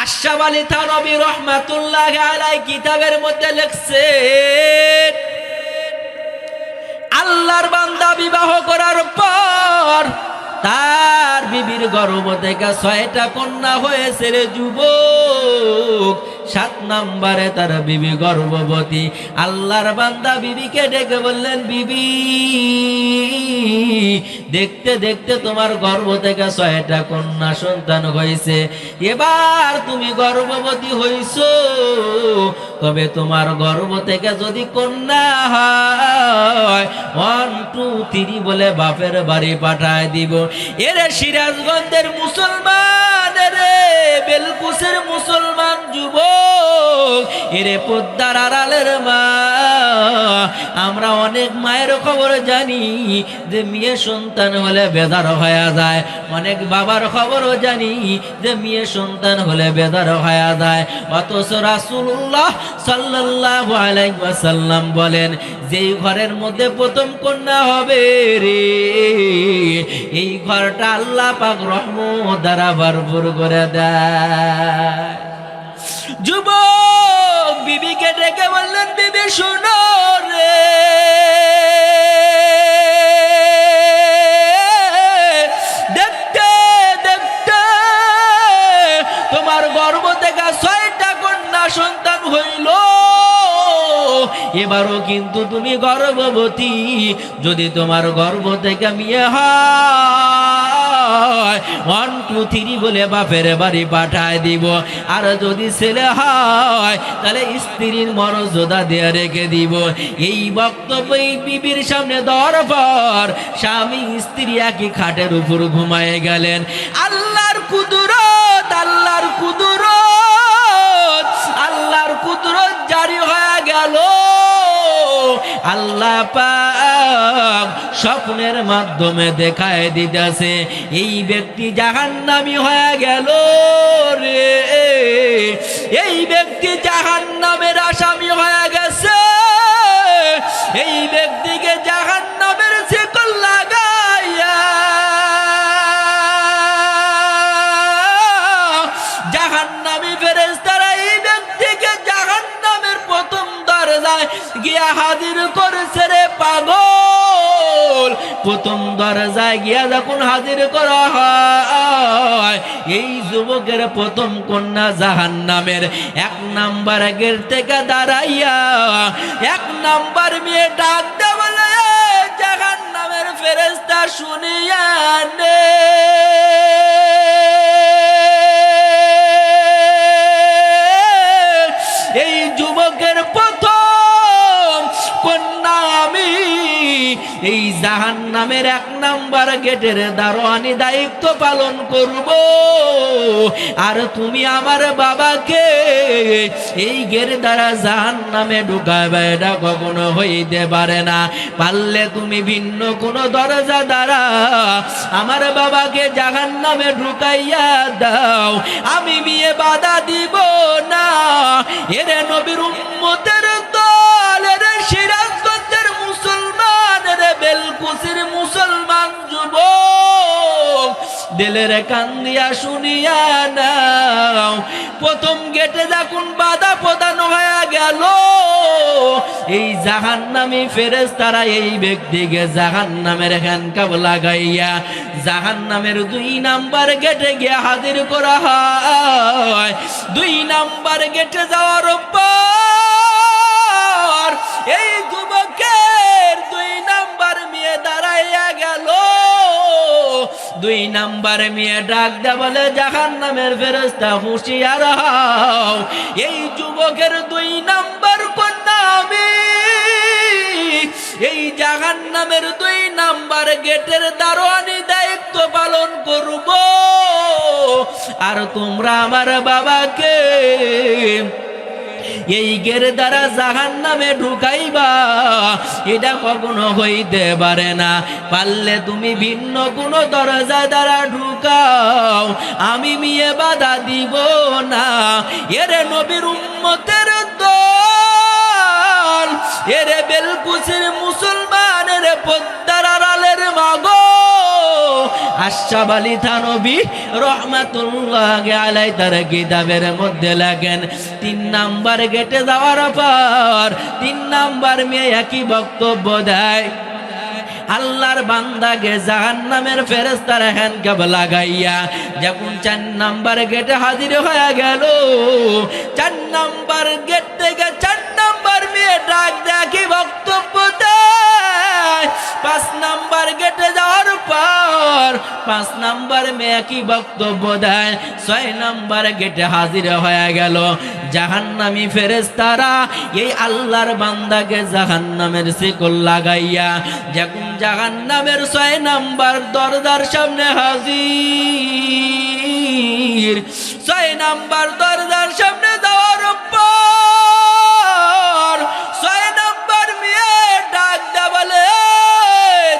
আশরাফ আলী থানভী রাহমাতুল্লাহি আলাইহি কিতাবের মধ্যে লিখছেন, আল্লাহর বান্দা বিবাহ করার পর তার বিবির গর্ভ থেকে 6টা কন্যা হয়েছে রে যুবক। 7 নম্বরে তার বিবি গর্ভবতী। আল্লাহর বান্দা বিবিকে ডেকে বললেন, বিবি দেখতে দেখতে তোমার গর্ভ থেকে 6টা কন্যা সন্তান হয়েছে, এবার তুমি গর্ভবতী হইছো, তবে তোমার গর্ভ থেকে যদি কন্যা হয় 1 2 3 বলে বাপের বাড়ি পাঠায় দিব। এরে সিরাজগঞ্জের মুসলমান, রে বেলকুচের মুসলমান যুবক, এরে পদ্মার আড়ালের মা, আমরা অনেক মায়ের খবর জানি যে মেয়ে সন্তান হলে বেদার হয়ে যায়, অনেক বাবার খবরও জানি যে মেয়ে সন্তান হলে বেদার হয়ে যায়। অথচ রাসূলুল্লাহ সাল্লাল্লাহু আলাইহি ওয়াসাল্লাম বলেন, যেই ঘরের মধ্যে প্রথম কন্যা হবে রে, এই ঘরটা আল্লাহ পাক রহমত দ্বারা ভরপুর করে দেয়। যুবক বিবিকে ডেকে বললেন, বিবি শোনো রে, দেখতে দেখতে তোমার গর্ভ থেকে 6টা কন্যা সন্তান হইল, এবারও কিন্তু তুমি গর্ভবতী। যদি তোমার গর্ভ থেকে মেয়ে হয় 1 2 3 বলে বাপের বাড়ি পাঠায় দিব, আর যদি ছেলে হয় তাহলে স্ত্রীর মর্যাদা দিয়ে রেখে দিব। এই বক্তব্য এই বিবির সামনে দেওয়ার পর স্বামী স্ত্রী একই খাটের উপর ঘুমায়ে গেলেন। আল্লাহর কুদরত, আল্লাহর কুদরত, আল্লাহর কুদরত জারি হয়ে গেল। আল্লাহ পাক স্বপ্নের মাধ্যমে দেখায় দিতেছে, এই ব্যক্তি জাহান্নামী হয়ে গেল রে, এই ব্যক্তি জাহান্নামের আসামি হয়ে গেছে, এই ব্যক্তিকে জাহান্নামের শিকল লাগাইয়া জাহান্নামী ফেরেশতারা এই ব্যক্তিকে জাহান্নামের প্রথম দরজায় গিয়া হাজির করেছে রে পাগল। প্রথম দরজায় গিয়া যখন হাজির করা হয়, এই যুবকের প্রথম কন্যা জাহান্নামের 1 নাম্বার গেট থেকে দাঁড়াইয়া 1 নাম্বার মেয়ে ডাক দে বলে, জাহান্নামের ফেরেশতা শুনিয়া নে, এই যুবকের প্রথম কন্যা আমি, এই জাহান্নামের 1 নাম্বার গেটের দারোয়ানি দায়িত্ব পালন করব, আর তুমি আমার বাবাকে এই গেট দ্বারা জাহান্নামে ঢুকাবে, এটা কখনো হইতে পারে না। পারলে তুমি ভিন্ন কোন দরজা দ্বারা আমার বাবাকে জাহান্নামে ঢুকাইয়া দাও, আমি বিয়ে বাধা দিব না। এরে নবীর উম্মতের দল, এরে সিরাজগঞ্জের মুসলমান, এরে বেলকুচির মুসলমান যুবক, দিলের কান দিয়া শুনিয়া নাও। প্রথম গেটে যখন বাধা প্রদান হয়ে গেল, এই জাহান্নামী ফেরেশতারা এই ব্যক্তিকে জাহান্নামের হ্যান্ডকাপ লাগাইয়া জাহান্নামের 2 নাম্বার গেটে গিয়ে হাজির করা হয়। 2 নাম্বার গেটে যাওয়ার পর এই যুবকের 2 নাম্বার মেয়ে দাঁড়াইয়া গেল। 2 নাম্বার মেয়ে ডাক দে বলে, জাহান্নামের ফেরেশতা হুঁশিয়ার হও, এই যুবকের 2 নাম্বার কন্যা আমি, এই জাহান্নামের 2 নাম্বার গেটের দারোয়ানি দায়িত্ব পালন করব, আর তোমরা আমার বাবাকে এই গের দ্বারা জাহান্নামে ঢুকাইবা, এটা কখনো হইতে পারে না। পারলে তুমি ভিন্ন কোন দরজা দ্বারা ঢুকাও, আমি মেয়ে বাধা দিব না। এরে নবীর উম্মতের দল, এরে বেলকুচির মুসলমান, এরে পদ্মার আড়ালের মাগো, আশরাফ আলী থানভী রহমাতুল্লাহ আলাইহি তার কিতাবের মধ্যে লেখেন 3 নাম্বার গেটে যাওয়ার পর 3 নাম্বার মেয়ে একই বক্তব্য দেয়, আল্লাহর বান্দাকে জাহান্নামের ফেরেশতারা হ্যান্ডকাপ লাগাইয়া যখন 4 নাম্বার গেটে হাজির হয়ে গেল, 4 নাম্বার গেট থেকে 4 নাম্বার মেয়ে ডাক দেখি বক্তব্য দেয়। 5 নাম্বার গেটে যাওয়ার পর 5 নাম্বার মেয়ে কি বক্তব্য দেয়। 6 নাম্বার গেটে হাজির হয়ে গেল। জাহান্নামী ফেরেশতারা এই আল্লাহর বান্দাকে জাহান্নামের শিকল লাগাইয়া যখন জাহান্নামের 6 নাম্বার দরজার সামনে হাজির, 6 নাম্বার দরজার সামনে যাওয়ার পর 6 নাম্বার মেয়ে ডাক দে বলে,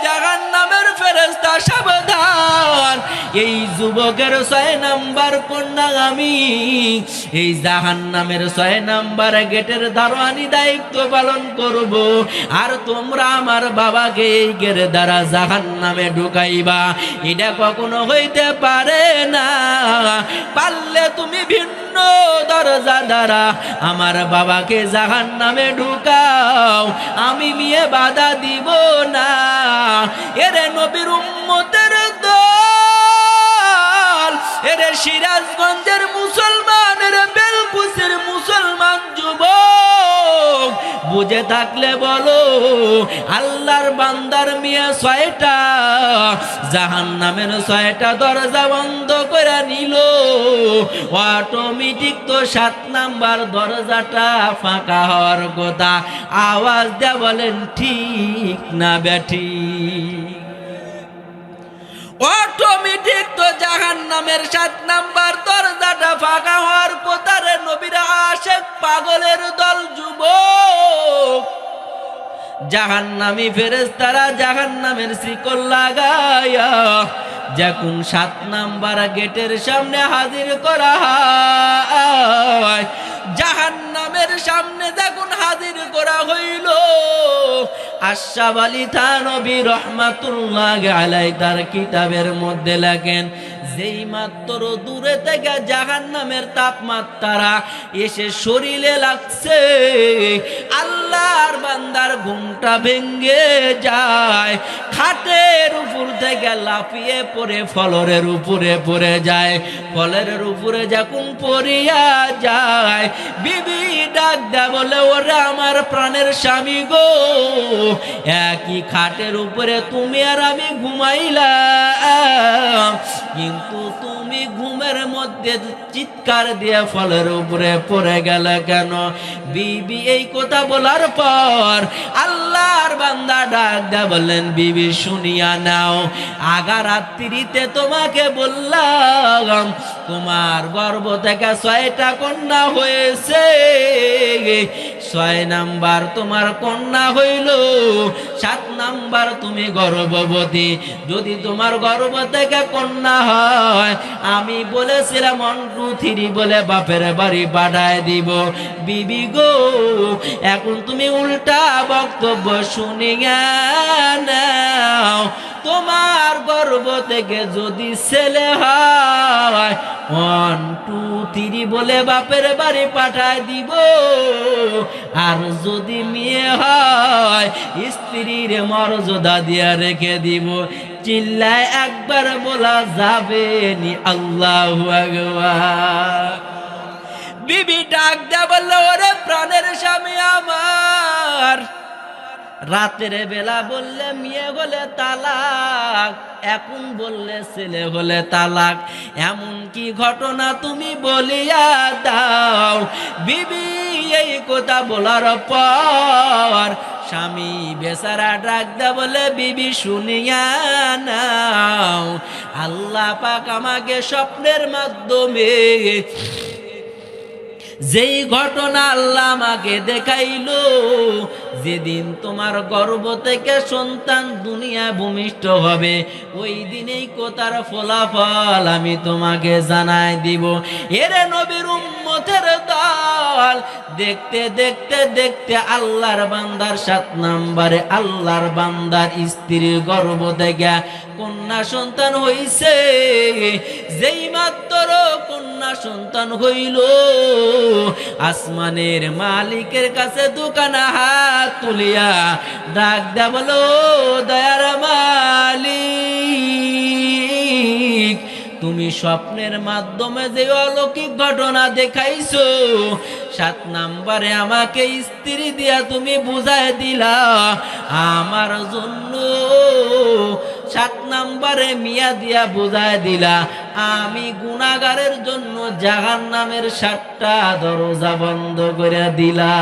জাহান্নামের ফেরেশতা সাবধান, এই যুবকের 6 নাম্বার কন্যা আমি এই জাহান্নামের 6 নাম্বার গেটের দারোয়ানি দায়িত্ব পালন করব, আর তোমরা আমার বাবাকে এই গেটের দ্বারা জাহান্নামে ঢুকাইবা। এটা কখনো হইতে পারে না। পারলে তুমি ভিন্ন দরজা দ্বারা আমার বাবাকে জাহান্নামে ঢুকাও, আমি মেয়ে বাধা দিব না। এরে নবীর উম্মতের দল, এরে সিরাজগঞ্জের মুসলমান, এরে বেলকুচের মুসলমান যুবক, বুঝে থাকলে বলো, আল্লাহর বান্দার মেয়ে 6টা জাহান্নামের 6টা দরজা বন্ধ করে নিল, অটোমেটিক তো 7 নাম্বার দরজাটা ফাঁকা হওয়ার কথা। আওয়াজ দেয়া বলেন ঠিক না বেঠিক? অটোমেটিক তো জাহান্নামের 7 নাম্বার দরজাটা ফাঁকা হওয়ার কথা। রে নবীর আশিক পাগলের দল যুবক, জাহান্নামী ফেরেশতারা জাহান্নামের শিকল লাগায়া যখন 7 নাম্বার গেটের সামনে হাজির করা হয়, জাহান্নামের সামনে যখন হাজির করা হইল, আশরাফ আলী থানভী রহমাতুল্লাহ আলাইহি তার কিতাবের মধ্যে লেখেন, যেই মাত্র দূরে থেকে জাহান্নামের তাপমাত্রা এসে শরীরে লাগছে, আল্লাহর বান্দার ঘুমটা ভেঙে যায়, খাটের উপর থেকে লাফিয়ে পড়ে ফলরের উপরে পড়ে যায়। ফলরের উপরে যখন পড়িয়া যায়, বিবি ডাক দেয়া বলে, ওরে আমার প্রাণের স্বামী গো, একই খাটের উপরে তুমি আর আমি ঘুমাইলাম, কিন্তু তুমি ঘুমের মধ্যে চিৎকার দিয়ে ফলের উপরে পড়ে গেল কেন? বিবি এই কথা বলার পর আল্লাহর বান্দা ডাক দেয়া বললেন, বিবি শুনিয়া নাও, আগা রাত্রিতে তোমাকে বললাম তোমার গর্ভ থেকে 6টা কন্যা হয়েছে, 6 নাম্বার তোমার কন্যা হইল, 7 নাম্বার তুমি গর্ভবতী। যদি তোমার গর্ভ থেকে কন্যা হয়, আমি বলেছিলাম 1 2 3 বলে বাপের বাড়ি পাঠায় দিব। বিবি গো, এখন তুমি উল্টা বক্তব্য শুনিয়া নাও, তোমার গর্ভ থেকে যদি ছেলে হয় 1 2 3 বলে বাপের বাড়ি পাঠায় দিব, আর যদি মেয়ে হয় স্ত্রীর মর্যাদা দিয়া রেখে দিব। চিল্লায় একবার বলা যাবে নি আল্লাহু আকবার। বিবি ডাক দেয়া বলল, ওরে প্রাণের স্বামী আমার, রাতের বেলা বললে মেয়ে হলে তালাক, এখন বললে ছেলে হলে তালাক, এমন কি ঘটনা তুমি বলিয়া দাও। বিবি এই কথা বলার পর স্বামী বেচারা ডাক দেয়া বলে, বিবি শুনিয়া নাও, আল্লাহ পাক আমাকে স্বপ্নের মাধ্যমে যেই ঘটনা আল্লাহ আমাকে দেখাইলো, যেদিন তোমার গর্ভ থেকে সন্তান দুনিয়া ভূমিষ্ঠ হবে ওই দিনেই কোতার ফলাফল আমি তোমাকে জানাই দিব। এরে নবীর উম্মতের দল, দেখতে দেখতে দেখতে আল্লাহর বান্দার 7 নম্বরে আল্লাহর বান্দার স্ত্রীর গর্ভ থেকে কন্যা সন্তান হইছে। যেই মাত্র কন্যা সন্তান হইল, আসমানের মালিকের কাছে দোকানে হাত তুলিয়া ডাক দেয়া বলো, দয়ার মালিক, তুমি স্বপ্নের মাধ্যমে যে অলৌকিক ঘটনা দেখাইছো, 7 নম্বরে আমাকে স্ত্রী দিয়া তুমি বুঝাই দিলা আমার জন্য, 7 নম্বরে মিয়া দিয়া বুঝাই দিলা আমি গুনাহগারের জন্য জাহান্নামের 7টা দরজা বন্ধ করে দিলা।